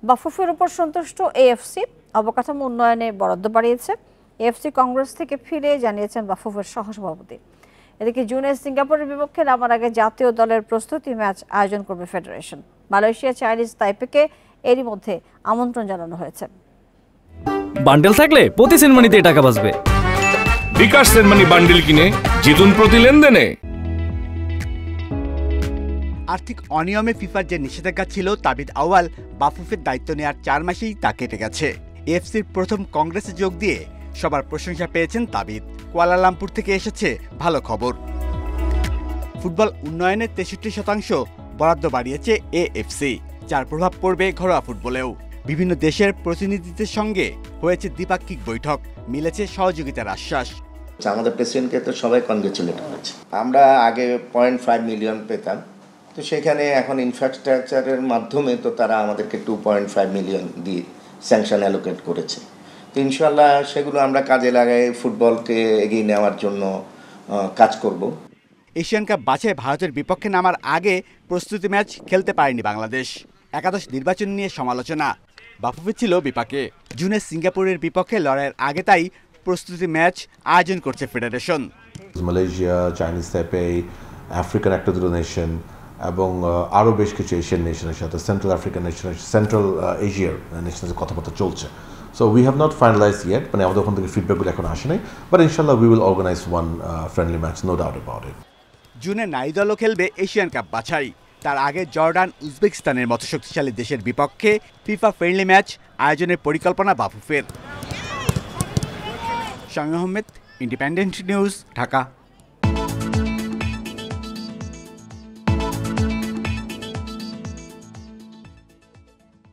বাফুফের উপর সন্তুষ্ট এএফসি, অবকাঠামো উন্নয়নে বরাদ্দ বাড়িয়েছে। এএফসি কংগ্রেস থেকে ফিরে জানিয়েছেন বাফুফের সহসভাপতি। এদিকে জুনে সিঙ্গাপুরের বিপক্ষে নামার আগে জাতীয় দলের প্রস্তুতি ম্যাচ আয়োজন করবে ফেডারেশন। মালয়েশিয়া চাইনিজ তাইপেকে এরই মধ্যে আমন্ত্রণ জানানো হয়েছে। বান্ডেল থাকলে প্রতি সেনমানিতে টাকা বাঁচবে। বিকাশ সেনমানি বান্ডেল কিনে জিতুন প্রতি লেনদেনে। আর্থিক অনিয়মে ফিফার যে নিষেধাজ্ঞা ছিল তাবিদ আউয়াল বাফুফের দায়িত্ব নেওয়ার 4 মাসেই তা কেটে গেছে। এএফসির প্রথম কংগ্রেসে যোগ দিয়ে সবার প্রশংসা পেয়েছেন তাবিদ। কুয়ালালামপুর থেকে এসেছে ভালো খবর। ফুটবল উন্নয়নের 63% বরাদ্দ বাড়িয়েছে এএফসি, যার প্রভাব পড়বে ঘরোয়া ফুটবলেও। বিভিন্ন দেশের প্রতিনিধিদের সঙ্গে হয়েছে দ্বিপাক্ষিক বৈঠক, মিলেছে সহযোগিতার আশ্বাস। আমাদের প্রেসিডেন্টকে তো সবাই কনগ্রেচুলেট করেছে। আমরা আগে 0.5 মিলিয়ন পেতাম, তো সেখানে এখন ইনফ্রাস্ট্রাকচারের মাধ্যমে তো তারা আমাদেরকে 2.5 মিলিয়ন দিয়ে স্যাংশন অ্যালোকেট করেছে। তো ইনশাল্লাহ সেগুলো আমরা কাজে লাগাই ফুটবলকে এগিয়ে নেওয়ার জন্য কাজ করব। এশিয়ান কাপ বাছাই ভারতের বিপক্ষে নামার আগে প্রস্তুতি ম্যাচ খেলতে পারেনি বাংলাদেশ। একাদশ নির্বাচন নিয়ে সমালোচনা, বাফুফে ছিল বিপাকে। জুনে সিঙ্গাপুরের বিপক্ষে লড়াইয়ের আগে তাই প্রস্তুতি ম্যাচ আয়োজন করছে ফেডারেশন। মালয়েশিয়া, চাইনিজ তাইপে, আফ্রিকান একটা দুটো নেশন এবং আরও বেশ কিছু এশিয়ান নেশনের সাথে সেন্ট্রাল আফ্রিকান নেশনের, সেন্ট্রাল এশিয়ার নেশনের কথাবার্তা চলছে। So we have not finalise yet, মানে আমাদের ওখান থেকে ফিডব্যাকগুলো এখন আসে নাই, বাট ইনশাল্লাহ we will organise one friendly match, no doubt about it. জুনে নারী দলও খেলবে এশিয়ান কাপ বাছাই। তার আগে জর্ডান, উজবেকিস্তানের মতো শক্তিশালী দেশের বিপক্ষে ফিফা ফ্রেন্ডলি ম্যাচ আয়োজনের পরিকল্পনা বাফুফের। Shamim Ahmed, Independent News, Dhaka.